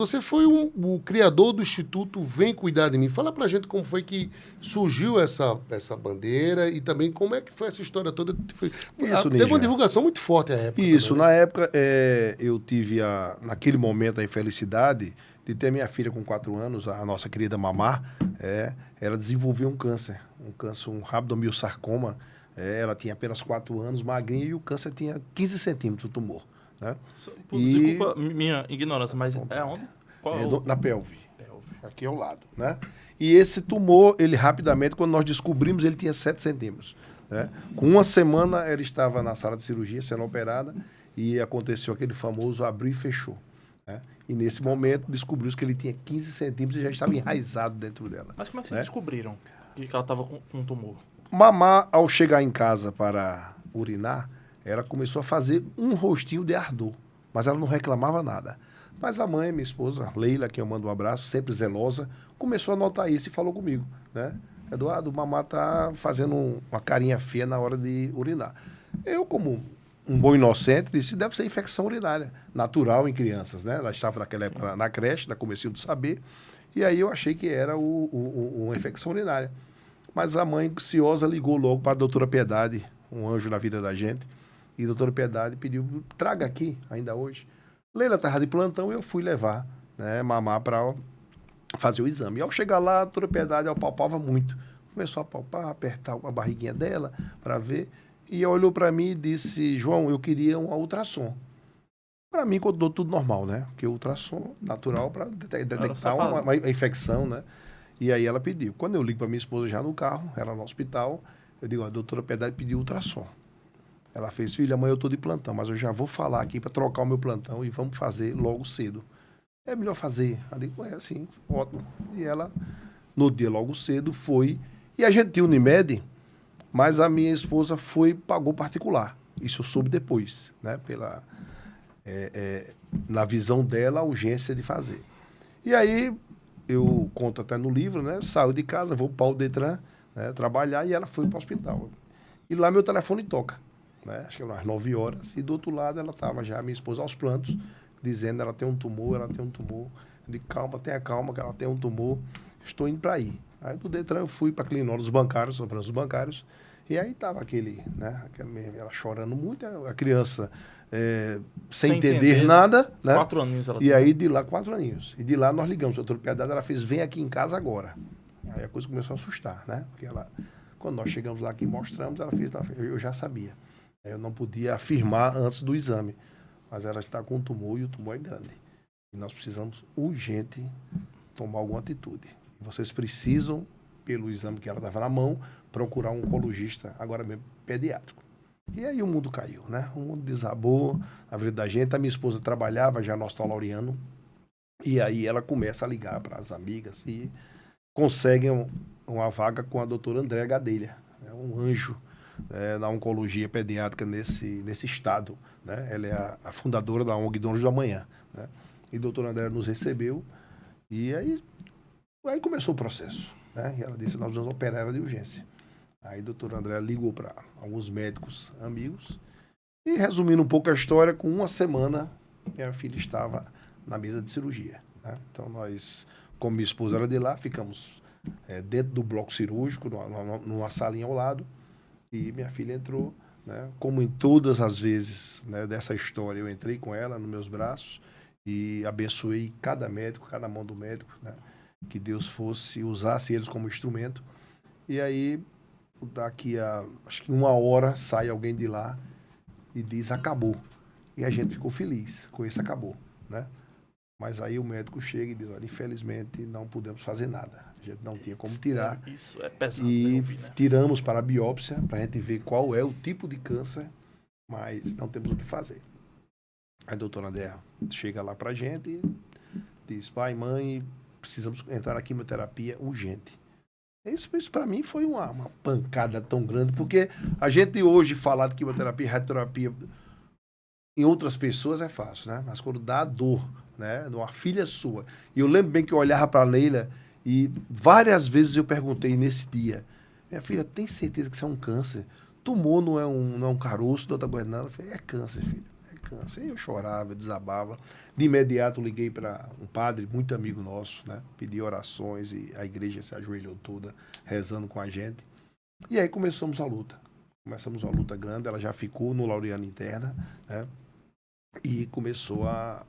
Você foi o criador do Instituto Vem Cuidar de Mim. Fala pra gente como foi que surgiu essa bandeira e também como é que foi essa história toda. Isso, Teve uma Ninja. divulgação muito forte à época Isso, também, né? na época eu tive, naquele momento, a infelicidade de ter minha filha com 4 anos, a nossa querida Mamá, ela desenvolveu um câncer, um rabdomiosarcoma. Ela tinha apenas 4 anos, magrinha, e o câncer tinha 15 centímetros, o tumor. Né? E Desculpa minha ignorância, mas é onde? Qual é o... na pelve, Pelve. aqui ao lado. Né? E esse tumor, ele rapidamente, quando nós descobrimos, ele tinha 7 centímetros. Né? Com uma semana, ela estava na sala de cirurgia, sendo operada, e aconteceu aquele famoso abriu e fechou. Né? E nesse momento, descobriu-se que ele tinha 15 centímetros e já estava enraizado dentro dela. Mas como é que vocês né? descobriram que ela estava com um tumor? Mamá, ao chegar em casa para urinar, ela começou a fazer um rostinho de ardor, mas ela não reclamava nada. Mas a mãe, minha esposa, Leila, a quem eu mando um abraço, sempre zelosa, começou a notar isso e falou comigo, né? Eduardo, mamá tá fazendo uma carinha feia na hora de urinar. Eu, como um bom inocente, disse, deve ser infecção urinária, natural em crianças, né? Ela estava naquela época na creche, na comecinho do saber, e aí eu achei que era uma infecção urinária. Mas a mãe, ansiosa, ligou logo para a doutora Piedade, um anjo na vida da gente, e a doutora Piedade pediu, traga aqui, ainda hoje. Leila estava de plantão e eu fui levar, né, mamar para fazer o exame. E ao chegar lá, a doutora Piedade apalpava muito. Começou a palpar, apertar a barriguinha dela para ver. E olhou para mim e disse, João, eu queria um ultrassom. Para mim, contou tudo normal, né? Porque o ultrassom natural para detectar uma infecção, né? E aí ela pediu. Quando eu ligo para minha esposa já no carro, ela no hospital, eu digo, a doutora Piedade pediu ultrassom. Ela fez, filha, amanhã eu estou de plantão, mas eu já vou falar aqui para trocar o meu plantão e vamos fazer logo cedo. É melhor fazer. Eu digo, assim, ótimo. E ela, no dia logo cedo, foi. E a gente tinha Unimed, mas a minha esposa pagou particular. Isso eu soube depois, né? Na visão dela, a urgência de fazer. E aí, eu conto até no livro, né? Saio de casa, vou para o Detran, né, trabalhar, e ela foi para o hospital. E lá meu telefone toca, né? Acho que era umas 9 horas. E do outro lado ela estava já, minha esposa, aos prantos, dizendo ela tem um tumor. Eu digo, calma, tenha calma, que ela tem um tumor. Estou indo para aí. Aí do Detran eu fui para a clínica dos bancários, os bancários. E aí estava ela chorando muito, a criança sem entender nada, né? 4 aninhos ela E tinha. aí de lá, 4 aninhos. E de lá nós ligamos, a doutora Piedade, ela fez, vem aqui em casa agora. Aí a coisa começou a assustar, né? Porque quando nós chegamos lá aqui e mostramos, ela fez, eu já sabia. Eu não podia afirmar antes do exame, mas ela está com um tumor e o tumor é grande. E nós precisamos urgente tomar alguma atitude. E vocês precisam, pelo exame que ela estava na mão, procurar um oncologista, agora mesmo pediátrico. E aí o mundo caiu, né? O mundo desabou na vida da gente. A minha esposa trabalhava já no Hospital Laureano. E aí ela começa a ligar para as amigas e conseguem uma vaga com a doutora Andréa Gadelha, né? Um anjo na oncologia pediátrica nesse estado. Né? Ela é a fundadora da ONG Donos do Amanhã. Né? E a doutora Andréa nos recebeu. E aí começou o processo. Né? E ela disse, nós vamos operar ela de urgência. Aí a doutora André ligou para alguns médicos amigos e, resumindo um pouco a história, com uma semana, minha filha estava na mesa de cirurgia. Né? Então, nós, como minha esposa era de lá, ficamos dentro do bloco cirúrgico, numa salinha ao lado, e minha filha entrou, né? Como em todas as vezes, né, dessa história, eu entrei com ela nos meus braços e abençoei cada médico, cada mão do médico, né? Que Deus usasse eles como instrumento. E aí, daqui a, acho que 1 hora, sai alguém de lá e diz, acabou. E a gente ficou feliz com esse acabou, né? Mas aí o médico chega e diz, olha, infelizmente não podemos fazer nada. A gente não tinha como tirar. Isso é pesado. E ouvir, né? tiramos para a biópsia, para a gente ver qual é o tipo de câncer, mas não temos o que fazer. Aí a doutora Andréa chega lá para a gente e diz, pai, mãe, precisamos entrar na quimioterapia urgente. Isso para mim foi uma pancada tão grande, porque a gente hoje falar de quimioterapia, radioterapia em outras pessoas é fácil, né? Mas quando dá dor, né? Numa filha sua. E eu lembro bem que eu olhava para a Leila e várias vezes eu perguntei nesse dia, minha filha, tem certeza que isso é um câncer? Tumor não é um caroço, doutora Guernala? Eu falei, é câncer, filho, é câncer. E eu chorava, eu desabava. De imediato liguei para um padre, muito amigo nosso, né? Pedi orações e a igreja se ajoelhou toda, rezando com a gente. E aí começamos a luta. Começamos uma luta grande, ela já ficou no Laureano Interna, né? E começou a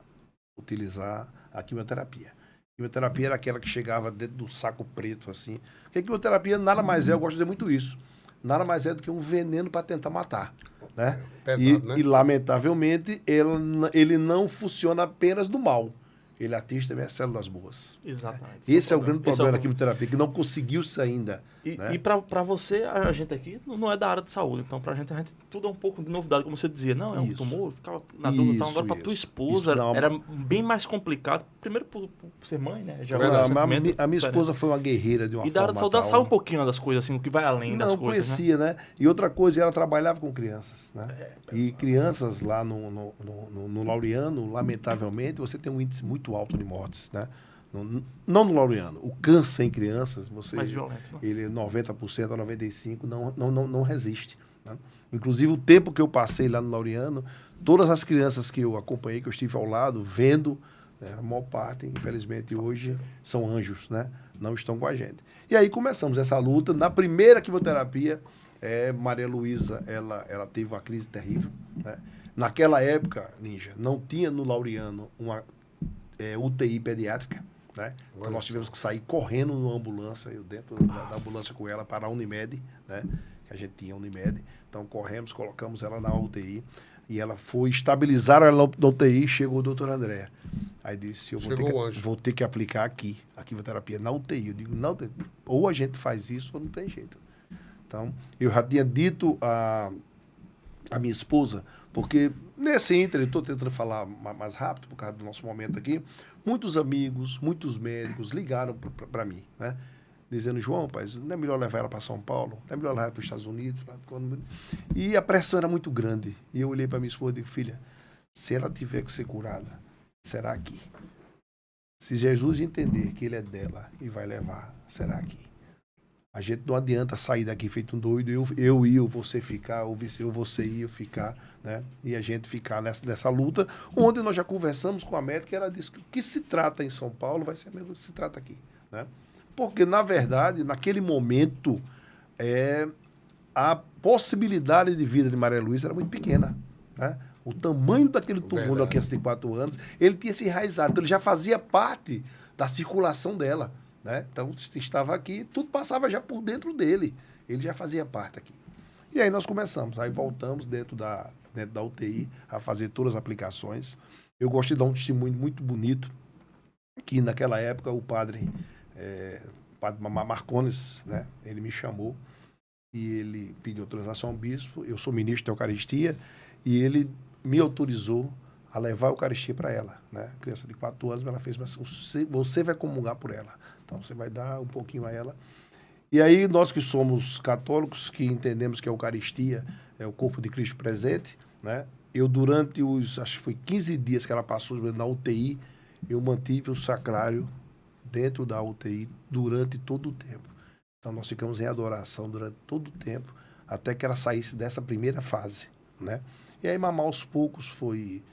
utilizar a quimioterapia. A quimioterapia era aquela que chegava dentro do saco preto, assim. Porque a quimioterapia nada mais é, eu gosto de dizer muito isso, nada mais é do que um veneno para tentar matar, né? Pesado, né? E lamentavelmente, ele não funciona apenas no mal. Ele atinge também as células boas. Exatamente. Esse é o grande problema da o quimioterapia, que não conseguiu-se ainda. E, né? e para você, a gente aqui não é da área de saúde, então pra gente tudo é um pouco de novidade, como você dizia, não, é um Isso. tumor, ficava na dúvida, então agora pra tua esposa era bem mais complicado, primeiro por ser mãe, né? Já a minha esposa foi uma guerreira de uma forma. E da área de saúde sabe um pouquinho das coisas, assim, o que vai além das coisas, conhecia, né? E outra coisa, ela trabalhava com crianças, né? E crianças lá no Laureano, lamentavelmente, você tem um índice muito alto de mortes, né? Não no Laureano. O câncer em crianças, mais violento, né? ele 90% a 95% não resiste. Né? Inclusive, o tempo que eu passei lá no Laureano, todas as crianças que eu acompanhei, que eu estive ao lado, vendo, né, a maior parte, infelizmente, hoje são anjos, né? Não estão com a gente. E aí começamos essa luta. Na primeira quimioterapia, Maria Luísa, ela teve uma crise terrível. Né? Naquela época, Ninja, não tinha no Laureano uma UTI pediátrica. Né? Então nós tivemos que sair correndo numa ambulância, eu dentro da ambulância com ela para a Unimed, né? Que a gente tinha Unimed. Então corremos, colocamos ela na UTI e ela foi, estabilizaram ela na UTI, chegou o doutor André. Aí disse, eu vou ter que aplicar aqui a quimioterapia na UTI. Eu digo, não, ou a gente faz isso ou não tem jeito. Então, eu já tinha dito a minha esposa, porque nesse ínter, eu estou tentando falar mais rápido por causa do nosso momento aqui, muitos amigos, muitos médicos ligaram para mim, né? Dizendo, João, pai, não é melhor levar ela para São Paulo? Não é melhor levar ela para os Estados Unidos? E a pressão era muito grande. E eu olhei para minha esposa e digo, filha, se ela tiver que ser curada, será aqui. Se Jesus entender que ele é dela e vai levar, será aqui. A gente não adianta sair daqui feito um doido, eu ir, ou você ficar, ou você ir, eu ficar, né? E a gente ficar nessa luta, onde nós já conversamos com a médica, e ela disse que o que se trata em São Paulo vai ser mesmo o que se trata aqui, né? Porque, na verdade, naquele momento, a possibilidade de vida de Maria Luísa era muito pequena, né? O tamanho daquele tumor há 4 anos, ele tinha se enraizado, então ele já fazia parte da circulação dela. Né? Então, estava aqui, tudo passava já por dentro dele. Ele já fazia parte aqui. E aí nós começamos. Aí voltamos dentro da UTI a fazer todas as aplicações. Eu gosto de dar um testemunho muito bonito, que naquela época o padre Marcones, né? Ele me chamou e ele pediu autorização ao bispo. Eu sou ministro da Eucaristia e ele me autorizou a levar a Eucaristia para ela. Né? Criança de 4 anos, ela fez, mas você vai comungar por ela. Então, você vai dar um pouquinho a ela. E aí, nós que somos católicos, que entendemos que a Eucaristia é o corpo de Cristo presente, né? Eu, durante acho que foi 15 dias que ela passou na UTI, eu mantive o sacrário dentro da UTI durante todo o tempo. Então, nós ficamos em adoração durante todo o tempo, até que ela saísse dessa primeira fase, né? E aí, mamar aos poucos foi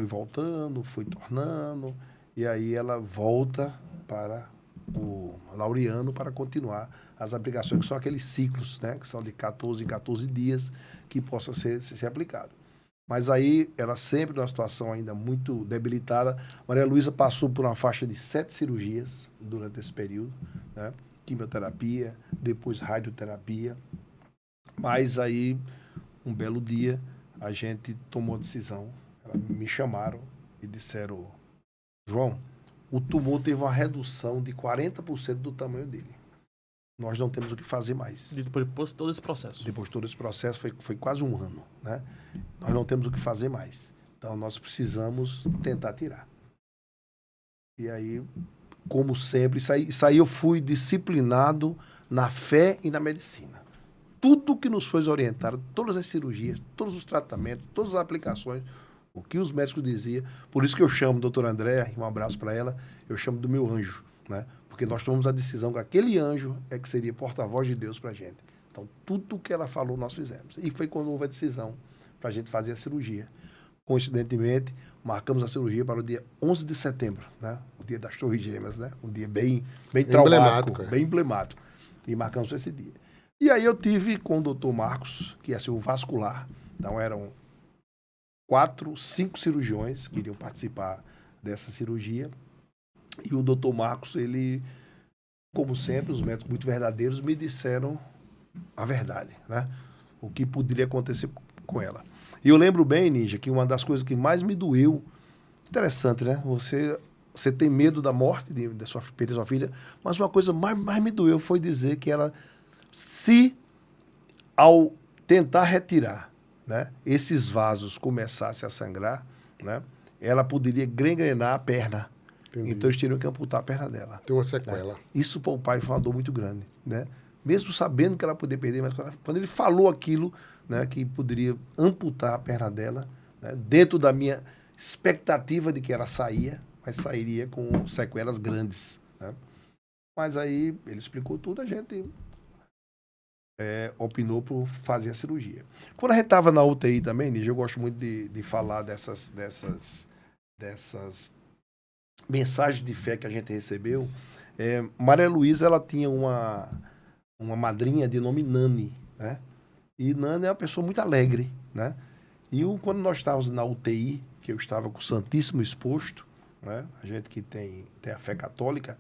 voltando, foi tornando, e aí ela volta para o Laureano para continuar as aplicações, que são aqueles ciclos, né, que são de 14 em 14 dias, que possa ser aplicado. Mas aí, ela sempre numa situação ainda muito debilitada. Maria Luísa passou por uma faixa de 7 cirurgias durante esse período, né, quimioterapia, depois radioterapia. Mas aí, um belo dia, a gente tomou a decisão. Me chamaram e disseram, João, o tumor teve uma redução de 40% do tamanho dele. Nós não temos o que fazer mais. Depois de todo esse processo. Depois de todo esse processo, foi quase um ano, né? Nós não temos o que fazer mais. Então, nós precisamos tentar tirar. E aí, como sempre, isso aí eu fui disciplinado na fé e na medicina. Tudo que nos foi orientado, todas as cirurgias, todos os tratamentos, todas as aplicações, o que os médicos diziam, por isso que eu chamo o doutor André, um abraço para ela, eu chamo do meu anjo, né? Porque nós tomamos a decisão que aquele anjo é que seria porta-voz de Deus para a gente. Então, tudo o que ela falou, nós fizemos. E foi quando houve a decisão para a gente fazer a cirurgia. coincidentemente, marcamos a cirurgia para o dia 11 de setembro, né? O dia das Torres Gêmeas, né? Um dia bem traumático, bem emblemático. E marcamos esse dia. E aí eu tive com o doutor Marcos, que ia ser o vascular. Então eram 5 cirurgiões que iriam participar dessa cirurgia. E o doutor Marcos, ele, como sempre, os médicos muito verdadeiros, me disseram a verdade, né? O que poderia acontecer com ela. E eu lembro bem, Ninja, que uma das coisas que mais me doeu, interessante, né? Você tem medo da morte de sua filha, mas uma coisa mais me doeu foi dizer que ela, se ao tentar retirar, né, esses vasos começassem a sangrar, né, ela poderia gangrenar a perna. Entendi. Então eles teriam que amputar a perna dela. Tem uma sequela. Né? Isso para o pai foi uma dor muito grande, né? Mesmo sabendo que ela poderia perder, mas quando ele falou aquilo, né, que poderia amputar a perna dela, né, dentro da minha expectativa de que ela saía, mas sairia com sequelas grandes, né? Mas aí ele explicou tudo, a gente opinou por fazer a cirurgia. Quando a gente estava na UTI também, Nígia, eu gosto muito de falar dessas mensagens de fé que a gente recebeu. Maria Luísa, ela tinha uma madrinha de nome Nani, né? E Nani é uma pessoa muito alegre, né? E quando nós estávamos na UTI, que eu estava com o Santíssimo exposto, né? A gente que tem a fé católica,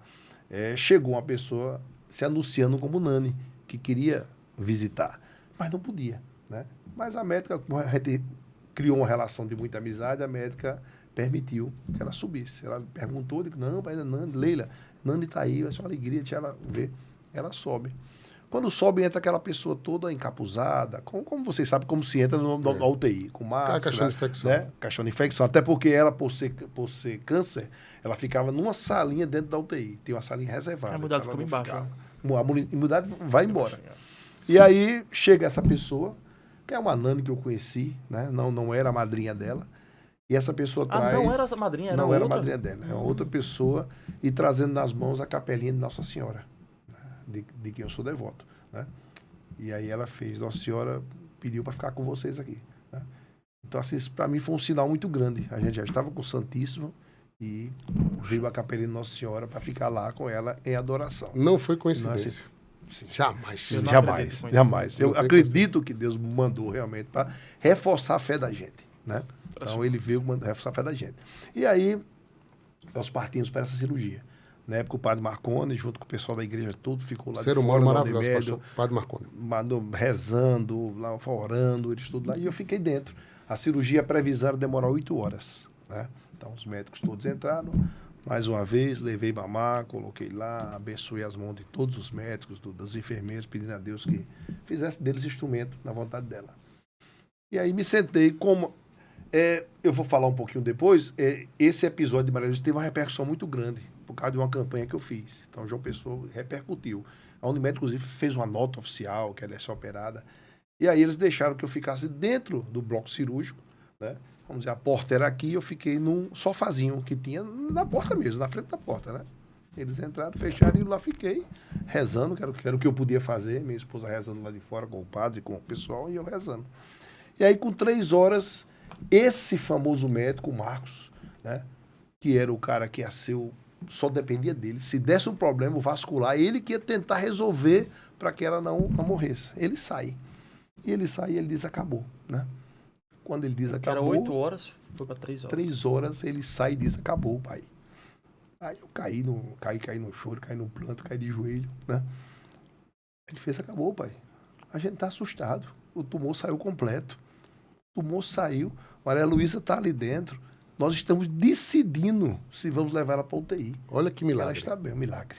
chegou uma pessoa se anunciando como Nani, que queria visitar, mas não podia, né? Mas a médica, a gente criou uma relação de muita amizade, a médica permitiu que ela subisse. Ela perguntou, disse, não, mas Nani, Leila, Nani está aí, vai ser uma alegria de ela ver. Ela sobe. Quando sobe, entra aquela pessoa toda encapuzada, como vocês sabem, como se entra no UTI, com máscara, caixão de infecção. Né? Caixão de infecção. Até porque ela, por ser câncer, ela ficava numa salinha dentro da UTI. Tem uma salinha reservada. A imunidade ficou embaixo. A imunidade vai embora. E aí chega essa pessoa, que é uma Nani que eu conheci, né? Não era a madrinha dela. E essa pessoa traz... não era a madrinha, era não outra? Não era a madrinha dela, é outra pessoa, e trazendo nas mãos a capelinha de Nossa Senhora, né? de quem eu sou devoto, né? E aí ela fez, Nossa Senhora pediu para ficar com vocês aqui, né? Então, assim, isso para mim foi um sinal muito grande. A gente já estava com o Santíssimo e veio a capelinha de Nossa Senhora para ficar lá com ela em adoração. Não foi coincidência. Sim. Jamais. Eu acredito que Deus mandou realmente para reforçar a fé da gente, né? Então ele veio reforçar a fé da gente. E aí nós partimos para essa cirurgia. Na época o padre Marconi, junto com o pessoal da igreja, tudo ficou lá de fora. Ser humano maravilhoso, padre Marconi. Rezando, lá, orando, eles tudo lá. E eu fiquei dentro. A cirurgia, a previsão era demorar 8 horas, né? Então os médicos todos entraram. Mais uma vez, levei mamá, coloquei lá, abençoei as mãos de todos os médicos, dos enfermeiros, pedindo a Deus que fizesse deles instrumento na vontade dela. E aí me sentei, como... eu vou falar um pouquinho depois, esse episódio de Maria Luísa teve uma repercussão muito grande, por causa de uma campanha que eu fiz. Então, João Pessoa repercutiu. A Unimed, inclusive, fez uma nota oficial, que ela ia ser operada. E aí eles deixaram que eu ficasse dentro do bloco cirúrgico, né? Vamos dizer, a porta era aqui, eu fiquei num sofazinho que tinha na porta mesmo, na frente da porta, né? Eles entraram, fecharam e lá fiquei rezando, que era o que eu podia fazer, minha esposa rezando lá de fora com o padre, com o pessoal, e eu rezando. E aí, com 3 horas, esse famoso médico, o Marcos, né? Que era o cara que ia ser só dependia dele. Se desse um problema vascular, ele que ia tentar resolver para que ela não morresse. Ele sai. E ele sai e ele diz, acabou, né? Quando ele diz acabou... Era 8 horas, foi para 3 horas. 3 horas, ele sai e diz, acabou, pai. Aí eu caí no choro, caí no planto, caí de joelho, né? Ele fez, acabou, pai. A gente tá assustado. O tumor saiu completo. O tumor saiu. Maria Luísa está ali dentro. Nós estamos decidindo se vamos levar ela para a UTI. Olha que milagre. Ela está bem, um milagre.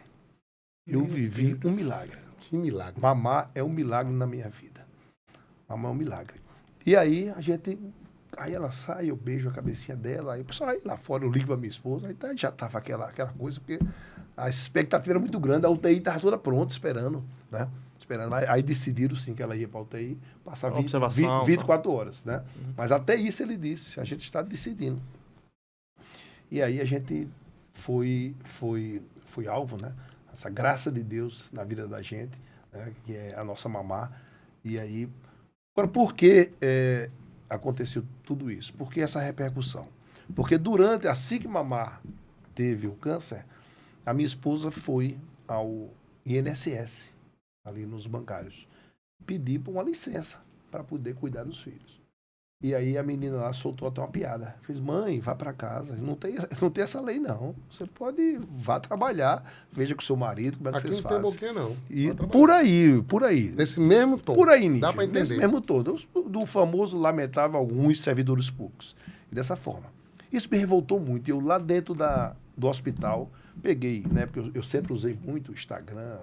Eu vivi um milagre. Que milagre. Mamá é um milagre na minha vida. Mamá é um milagre. E aí aí ela sai, eu beijo a cabecinha dela, aí o pessoal aí lá fora, eu ligo para minha esposa, aí já estava aquela coisa, porque a expectativa era muito grande, a UTI estava toda pronta, esperando, né? Aí decidiram sim que ela ia para a UTI, passar 24 horas, né? Mas até isso ele disse, a gente está decidindo. E aí a gente foi alvo, né? Essa graça de Deus na vida da gente, né? Que é a nossa mamá. E aí, agora por que aconteceu tudo isso? Por que essa repercussão? Porque assim que Mamar teve o câncer, a minha esposa foi ao INSS, ali nos bancários, pedir por uma licença para poder cuidar dos filhos. E aí a menina lá soltou até uma piada. Fez, mãe, vá para casa. Não tem essa lei, não. Você vá trabalhar, veja com o seu marido, como é que aqui vocês fazem. Aqui não tem boquinha, não. E por aí. Nesse mesmo tom. Por aí, Nítido. Dá para entender. Nesse mesmo tom. Do famoso lamentável alguns servidores públicos. E dessa forma. Isso me revoltou muito. Eu lá dentro do hospital, peguei, né? Porque eu sempre usei muito Instagram,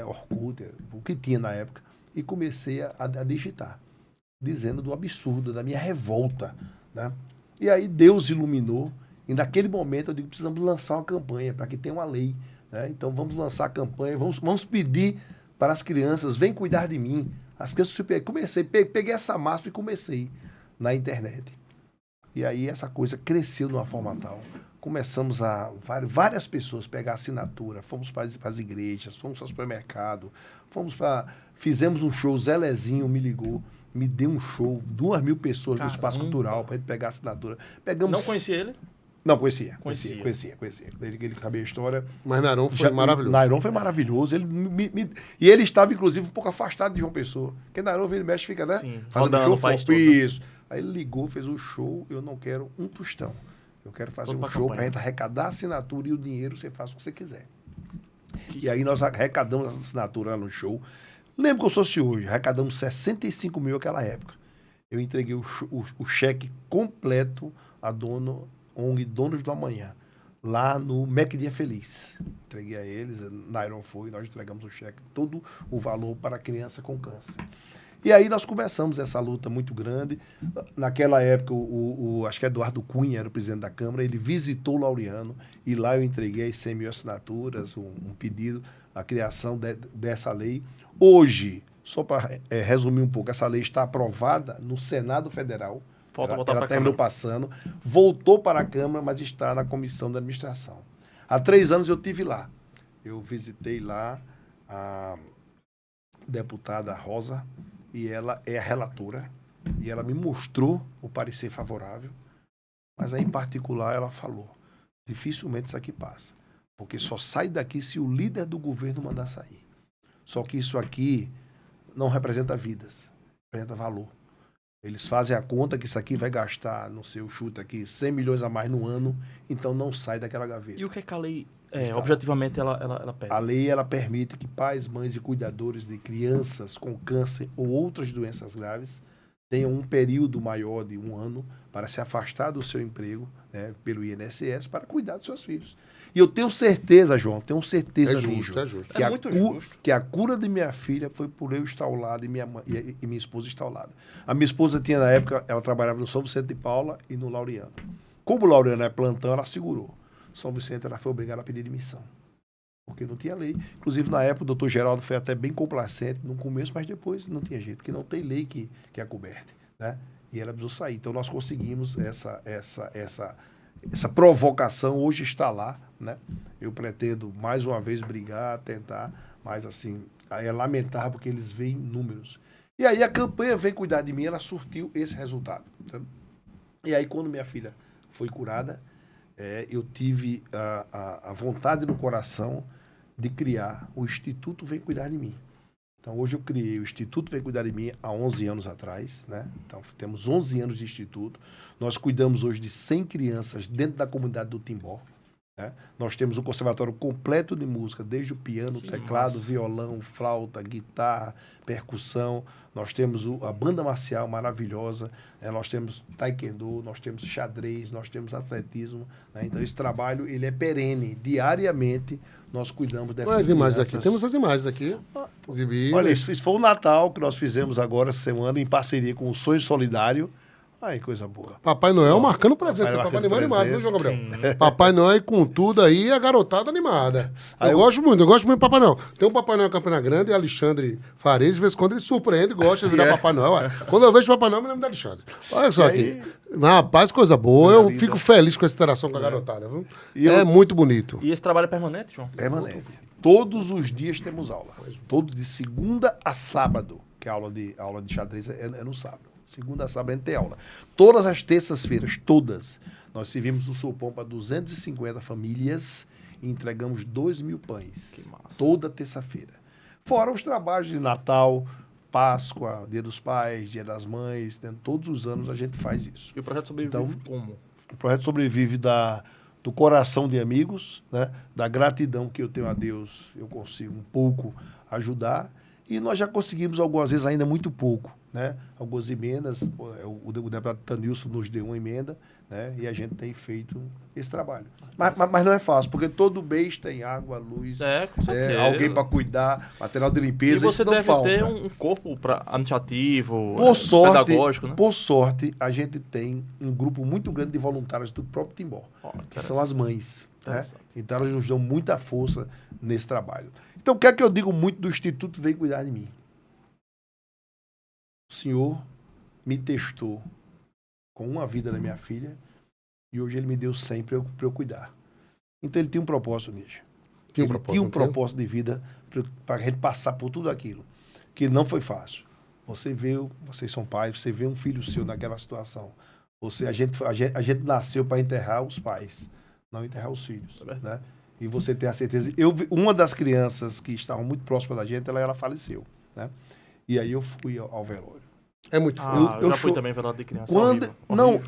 Orkut, o que tinha na época, e comecei a digitar, dizendo do absurdo, da minha revolta, né? E aí Deus iluminou, e naquele momento eu digo, precisamos lançar uma campanha para que tenha uma lei, né? Então vamos lançar a campanha, vamos pedir para as crianças, vem cuidar de mim. As crianças, peguei essa máscara e comecei na internet. E aí essa coisa cresceu de uma forma tal. Começamos várias pessoas pegar assinatura, fomos para as igrejas, fomos ao supermercado, fizemos um show, Zé Lezinho me ligou, me deu um show, 2.000 pessoas no Espaço Cultural para ele pegar assinatura. Não conhecia ele? Não, conhecia. Ele sabia a história. Mas Nairon foi maravilhoso. Nairon foi maravilhoso. E ele estava, inclusive, um pouco afastado de João Pessoa. Porque Nairon vira e mexe, fica, né? Sim, fazendo show. Isso. Aí ele ligou, fez um show, eu não quero um tostão. Eu quero fazer um show para a gente arrecadar a assinatura e o dinheiro você faz o que você quiser. E aí nós arrecadamos essa assinatura lá no show. Lembro que eu sou hoje, arrecadamos 65 mil naquela época. Eu entreguei o cheque completo a ONG Donos do Amanhã, lá no MEC Dia Feliz. Entreguei a eles, Nairon foi, nós entregamos o cheque, todo o valor para a criança com câncer. E aí nós começamos essa luta muito grande. Naquela época, acho que Eduardo Cunha era o presidente da Câmara, ele visitou o Laureano e lá eu entreguei as 100 mil assinaturas, um pedido, a criação dessa lei. Hoje, só para resumir um pouco, essa lei está aprovada no Senado Federal. Ela terminou passando, voltou para a Câmara, mas está na Comissão da Administração. Há 3 anos eu estive lá. Eu visitei lá a deputada Rosa, e ela é a relatora, e ela me mostrou o parecer favorável, mas aí, em particular, ela falou, dificilmente isso aqui passa, porque só sai daqui se o líder do governo mandar sair. Só que isso aqui não representa vidas, representa valor. Eles fazem a conta que isso aqui vai gastar, no seu chute aqui, 100 milhões a mais no ano, então não sai daquela gaveta. E o que é que a lei, objetivamente, ela pede? A lei, ela permite que pais, mães e cuidadores de crianças com câncer ou outras doenças graves tenham um período maior de 1 ano para se afastar do seu emprego, né, pelo INSS, para cuidar dos seus filhos. E eu tenho certeza, João, Nígio, que a cura de minha filha foi por eu estar ao lado e minha esposa estar ao lado. A minha esposa tinha, na época, ela trabalhava no São Vicente de Paula e no Laureano. Como o Laureano é plantão, ela segurou. São Vicente, ela foi obrigada a pedir demissão, porque não tinha lei. Inclusive, na época, o doutor Geraldo foi até bem complacente no começo, mas depois não tinha jeito, porque não tem lei que a coberte, né? E ela precisou sair. Então, nós conseguimos essa provocação, hoje está lá, né? Eu pretendo, mais uma vez, brigar, tentar, mas, assim, é lamentável, porque eles veem números. E aí, a campanha Vem Cuidar de Mim, ela surtiu esse resultado, tá? E aí, quando minha filha foi curada, eu tive a vontade no coração de criar o Instituto Vem Cuidar de Mim. Então, hoje eu criei o Instituto Vem Cuidar de Mim há 11 anos atrás, né? Então, temos 11 anos de instituto. Nós cuidamos hoje de 100 crianças dentro da comunidade do Timbó, né? Nós temos um conservatório completo de música, desde o piano, teclado, violão, flauta, guitarra, percussão. Nós temos a banda marcial maravilhosa, né? Nós temos taekwondo, nós temos xadrez, nós temos atletismo, né? Então, esse trabalho ele é perene. Diariamente, nós cuidamos dessas crianças. Imagens aqui. Temos as imagens aqui. Olha, isso foi o Natal que nós fizemos agora, essa semana, em parceria com o Sonho Solidário. Ai, coisa boa. Papai Noel marcando presença. Papai Noel animado, viu, João Gabriel? Papai Noel com tudo aí, a garotada animada. Eu gosto muito do Papai Noel. Tem um Papai Noel em Campina Grande, Alexandre Fares, de vez em quando ele surpreende, gosta de virar Papai Noel. Ué. Quando eu vejo Papai Noel, eu me lembro do Alexandre. Olha só aqui. Rapaz, coisa boa. Eu fico feliz com essa interação com a garotada, viu? É muito bonito. E esse trabalho é permanente, João? Permanente. Todos os dias temos aula. Todos de segunda a sábado, que a aula de xadrez é no sábado. Segunda a sábado a gente tem aula. Todas as terças-feiras, todas, nós servimos o sopão para 250 famílias e entregamos 2.000 pães. Que massa. Toda terça-feira. Fora os trabalhos de Natal, Páscoa, Dia dos Pais, Dia das Mães, né? Todos os anos a gente faz isso. E o projeto sobrevive como? O projeto sobrevive do coração de amigos, né? Da gratidão que eu tenho a Deus, eu consigo um pouco ajudar. E nós já conseguimos algumas vezes ainda muito pouco, né? Algumas emendas, o deputado Tanilson nos deu uma emenda, né? E a gente tem feito esse trabalho. Mas não é fácil, porque todo mês tem água, luz, com certeza. alguém para cuidar, material de limpeza, e você isso não deve falta. ter um corpo administrativo, pedagógico, né? Por sorte, a gente tem um grupo muito grande de voluntários do próprio Timbó, que são as mães. Né? Então, elas nos dão muita força nesse trabalho. Então, o que é que eu digo muito do Instituto Vem Cuidar de Mim? O Senhor me testou com uma vida da minha filha e hoje Ele me deu 100 para eu cuidar. Então, Ele tinha um propósito nisso. Ele tinha um propósito de vida para a gente passar por tudo aquilo, que não foi fácil. Vocês são pais, você vê um filho seu naquela situação. A gente nasceu para enterrar os pais, não enterrar os filhos. Né? E você tem a certeza. Uma das crianças que estavam muito próximas da gente, ela faleceu. Né? E aí eu fui ao velório. É muito eu já fui também velório de criança.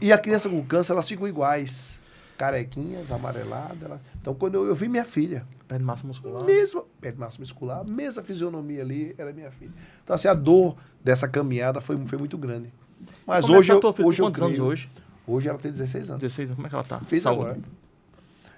E a criança com câncer, elas ficam iguais. Carequinhas, amareladas. Então, quando eu vi minha filha. Perde massa muscular. Perde massa muscular, mesma fisionomia ali, era minha filha. Então, assim, a dor dessa caminhada foi muito grande. Mas hoje eu quantos anos hoje? Hoje ela tem 16 anos. 16 anos, como é que ela tá? Fez agora.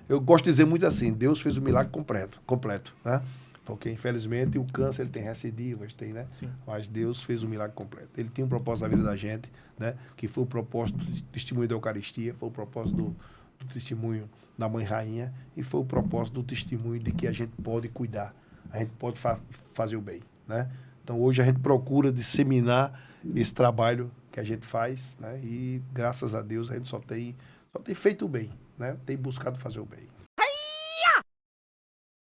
Eu gosto de dizer muito assim, Deus fez o milagre completo, né? Porque, infelizmente, o câncer ele tem recidivas, né? Sim. Mas Deus fez o milagre completo. Ele tinha um propósito na vida da gente, né? Que foi o propósito do testemunho da Eucaristia, foi o propósito do testemunho da Mãe Rainha e foi o propósito do testemunho de que a gente pode cuidar, a gente pode fazer o bem, né? Então, hoje a gente procura disseminar esse trabalho que a gente faz, né? E, graças a Deus, a gente só tem feito o bem, né? Tem buscado fazer o bem.